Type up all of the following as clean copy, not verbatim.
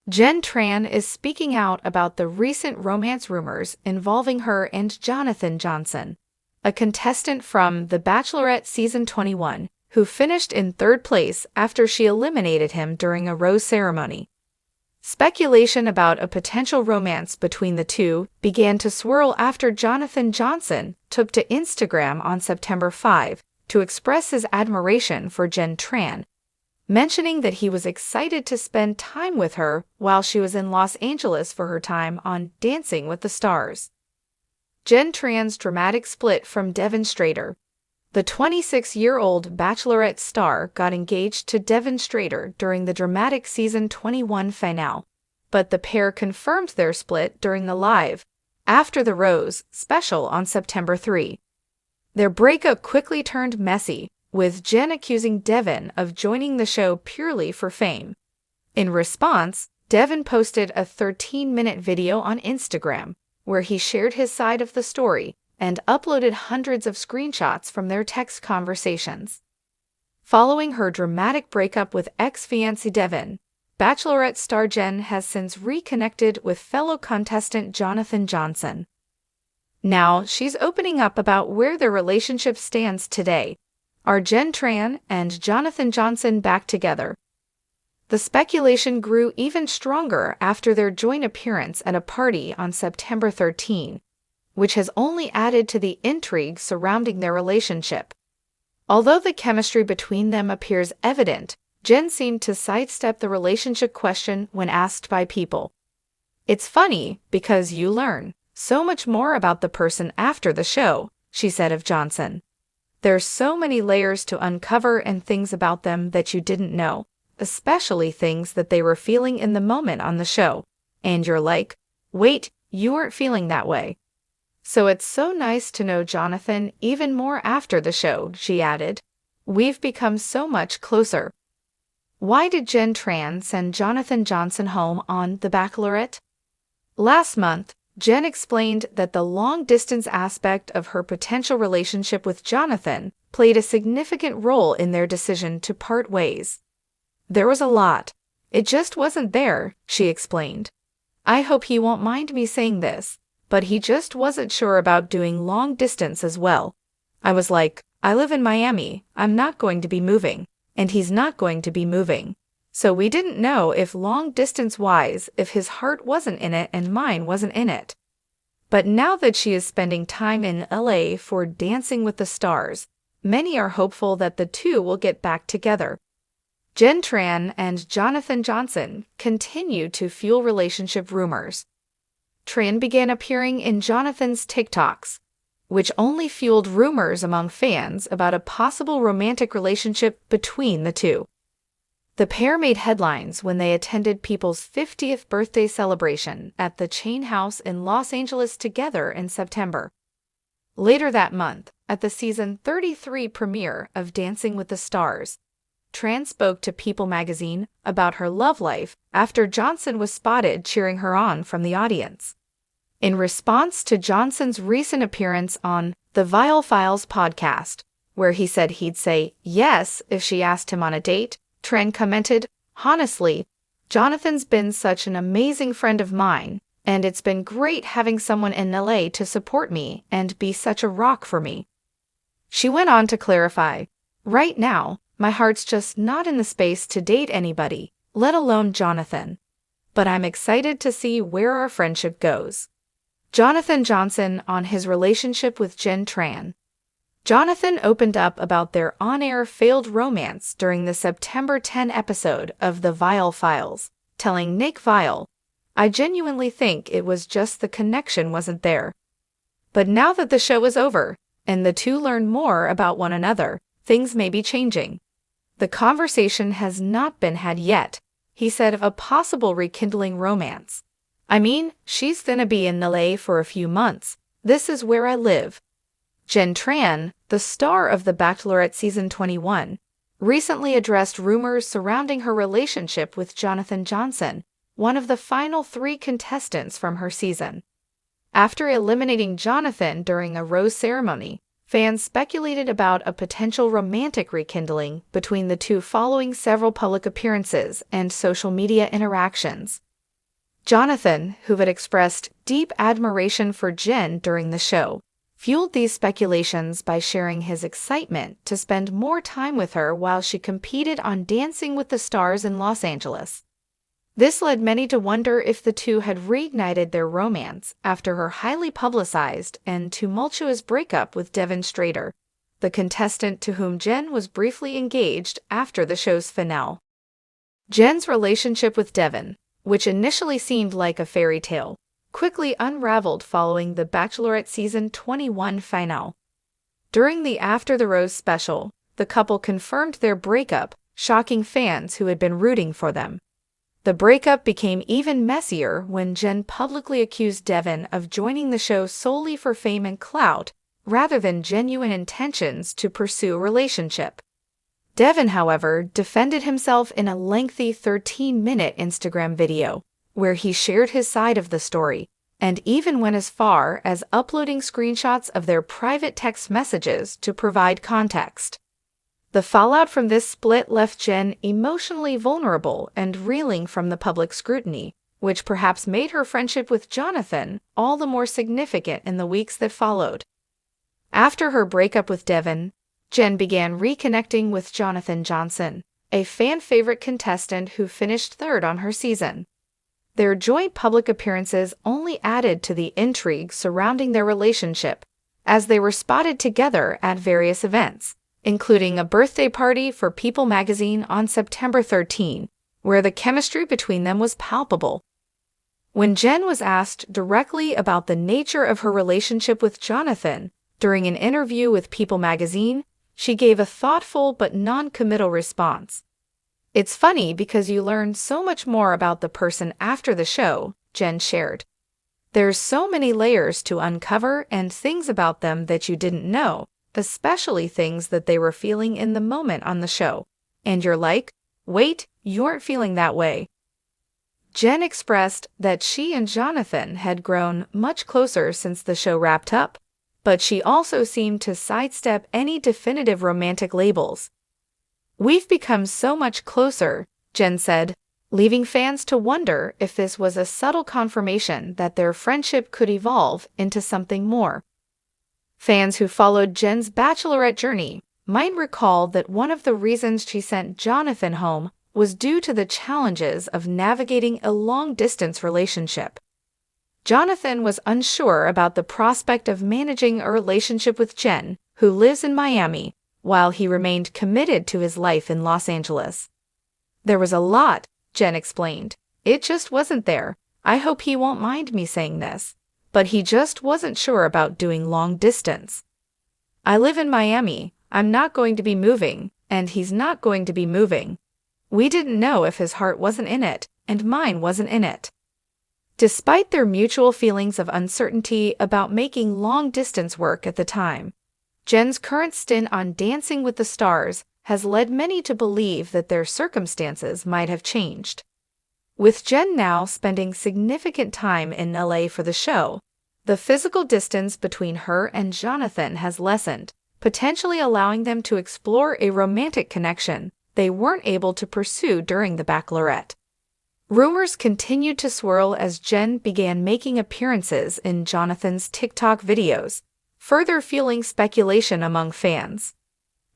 Jenn Tran is speaking out about the recent romance rumors involving her and Jonathon Johnson, a contestant from The Bachelorette Season 21, who finished in third place after she eliminated him during a rose ceremony. Speculation about a potential romance between the two began to swirl after Jonathon Johnson took to Instagram on September 5 to express his admiration for Jenn Tran, mentioning that he was excited to spend time with her while she was in Los Angeles for her time on Dancing with the Stars. Jenn Tran's dramatic split from Devin. The 26-year-old Bachelorette star got engaged to Devin during the dramatic Season 21 finale, but the pair confirmed their split during the live After the Rose special on September 3. Their breakup quickly turned messy, with Jenn accusing Devin of joining the show purely for fame. In response, Devin posted a 13-minute video on Instagram, where he shared his side of the story and uploaded hundreds of screenshots from their text conversations. Following her dramatic breakup with ex-fiancé Devin, Bachelorette star Jenn has since reconnected with fellow contestant Jonathon Johnson. Now she's opening up about where their relationship stands today. Are Jenn Tran and Jonathon Johnson back together? The speculation grew even stronger after their joint appearance at a party on September 13, which has only added to the intrigue surrounding their relationship. Although the chemistry between them appears evident, Jenn seemed to sidestep the relationship question when asked by people. "It's funny because you learn so much more about the person after the show," she said of Johnson. "There's so many layers to uncover and things about them that you didn't know, especially things that they were feeling in the moment on the show. And you're like, wait, you weren't feeling that way. So it's so nice to know Jonathon even more after the show," she added. "We've become so much closer." Why did Jenn Tran send Jonathon Johnson home on The Bachelorette? Last month, Jenn explained that the long-distance aspect of her potential relationship with Jonathon played a significant role in their decision to part ways. "There was a lot. It just wasn't there," she explained. "I hope he won't mind me saying this, but he just wasn't sure about doing long distance as well. I was like, I live in Miami, I'm not going to be moving, and he's not going to be moving. So we didn't know if long distance-wise, if his heart wasn't in it and mine wasn't in it." But now that she is spending time in LA for Dancing with the Stars, many are hopeful that the two will get back together. Jenn Tran and Jonathon Johnson continue to fuel relationship rumors. Tran began appearing in Jonathon's TikToks, which only fueled rumors among fans about a possible romantic relationship between the two. The pair made headlines when they attended people's 50th birthday celebration at the Chain House in Los Angeles together in September. Later that month, at the season 33 premiere of Dancing with the Stars, Tran spoke to People magazine about her love life after Johnson was spotted cheering her on from the audience. In response to Johnson's recent appearance on the Viall Files podcast, where he said he'd say yes if she asked him on a date, Tran commented, "Honestly, Jonathon's been such an amazing friend of mine, and it's been great having someone in LA to support me and be such a rock for me." She went on to clarify, "Right now, my heart's just not in the space to date anybody, let alone Jonathon. But I'm excited to see where our friendship goes." Jonathon Johnson on his relationship with Jenn Tran. Jonathon opened up about their on-air failed romance during the September 10 episode of The Viall Files, telling Nick Viall, "I genuinely think it was just the connection wasn't there. But now that the show is over, and the two learn more about one another, things may be changing. The conversation has not been had yet," he said of a possible rekindling romance. "I mean, she's gonna be in LA for a few months. This is where I live." Jenn Tran, the star of The Bachelorette Season 21, recently addressed rumors surrounding her relationship with Jonathon Johnson, one of the final 3 contestants from her season. After eliminating Jonathon during a rose ceremony, fans speculated about a potential romantic rekindling between the two following several public appearances and social media interactions. Jonathon, who had expressed deep admiration for Jenn during the show, fueled these speculations by sharing his excitement to spend more time with her while she competed on Dancing with the Stars in Los Angeles. This led many to wonder if the two had reignited their romance after her highly publicized and tumultuous breakup with Devin, the contestant to whom Jenn was briefly engaged after the show's finale. Jenn's relationship with Devin, which initially seemed like a fairy tale, quickly unraveled following the Bachelorette Season 21 finale. During the After the Rose special, the couple confirmed their breakup, shocking fans who had been rooting for them. The breakup became even messier when Jenn publicly accused Devin of joining the show solely for fame and clout, rather than genuine intentions to pursue a relationship. Devin, however, defended himself in a lengthy 13-minute Instagram video, where he shared his side of the story, and even went as far as uploading screenshots of their private text messages to provide context. The fallout from this split left Jenn emotionally vulnerable and reeling from the public scrutiny, which perhaps made her friendship with Jonathon all the more significant in the weeks that followed. After her breakup with Devin, Jenn began reconnecting with Jonathon Johnson, a fan-favorite contestant who finished third on her season. Their joint public appearances only added to the intrigue surrounding their relationship, as they were spotted together at various events, including a birthday party for People magazine on September 13, where the chemistry between them was palpable. When Jenn was asked directly about the nature of her relationship with Jonathon during an interview with People magazine, she gave a thoughtful but non-committal response. "It's funny because you learn so much more about the person after the show," Jenn shared. "There's so many layers to uncover and things about them that you didn't know, especially things that they were feeling in the moment on the show. And you're like, wait, you aren't feeling that way." Jenn expressed that she and Jonathon had grown much closer since the show wrapped up, but she also seemed to sidestep any definitive romantic labels. "We've become so much closer," Jenn said, leaving fans to wonder if this was a subtle confirmation that their friendship could evolve into something more. Fans who followed Jenn's Bachelorette journey might recall that one of the reasons she sent Jonathon home was due to the challenges of navigating a long-distance relationship. Jonathon was unsure about the prospect of managing a relationship with Jenn, who lives in Miami, while he remained committed to his life in Los Angeles. "There was a lot," Jenn explained. "It just wasn't there. I hope he won't mind me saying this, but he just wasn't sure about doing long distance. I live in Miami, I'm not going to be moving, and he's not going to be moving. We didn't know if his heart wasn't in it, and mine wasn't in it." Despite their mutual feelings of uncertainty about making long-distance work at the time, Jenn's current stint on Dancing with the Stars has led many to believe that their circumstances might have changed. With Jenn now spending significant time in LA for the show, the physical distance between her and Jonathon has lessened, potentially allowing them to explore a romantic connection they weren't able to pursue during the Bachelorette. Rumors continued to swirl as Jenn began making appearances in Jonathon's TikTok videos, further fueling speculation among fans.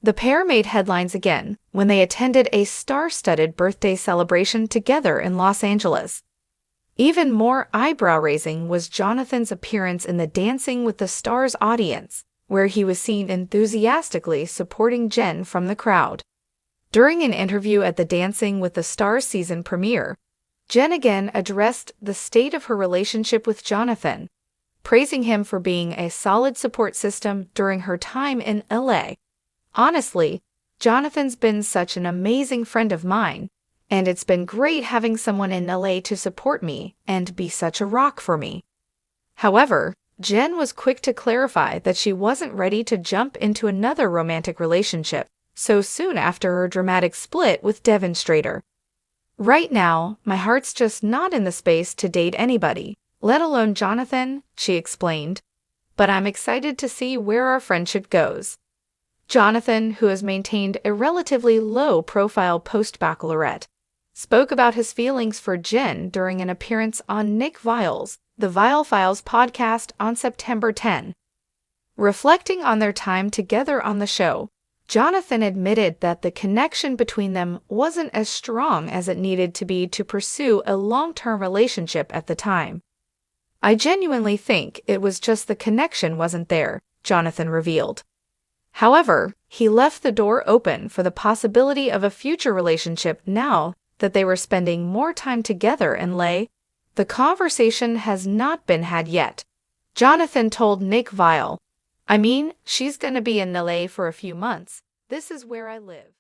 The pair made headlines again when they attended a star-studded birthday celebration together in Los Angeles. Even more eyebrow-raising was Jonathon's appearance in the Dancing with the Stars audience, where he was seen enthusiastically supporting Jenn from the crowd. During an interview at the Dancing with the Stars season premiere, Jenn again addressed the state of her relationship with Jonathon, praising him for being a solid support system during her time in LA. "Honestly, Jonathon's been such an amazing friend of mine, and it's been great having someone in LA to support me and be such a rock for me." However, Jenn was quick to clarify that she wasn't ready to jump into another romantic relationship so soon after her dramatic split with Devin. "Right now, my heart's just not in the space to date anybody, let alone Jonathon," she explained. "But I'm excited to see where our friendship goes." Jonathon, who has maintained a relatively low profile post-Bachelorette, spoke about his feelings for Jenn during an appearance on Nick Viall's The Viall Files podcast on September 10. Reflecting on their time together on the show, Jonathon admitted that the connection between them wasn't as strong as it needed to be to pursue a long-term relationship at the time. "I genuinely think it was just the connection wasn't there," Jonathon revealed. However, he left the door open for the possibility of a future relationship now that they were spending more time together in LA. "The conversation has not been had yet," Jonathon told Nick Viall. "I mean, she's gonna be in LA for a few months. This is where I live."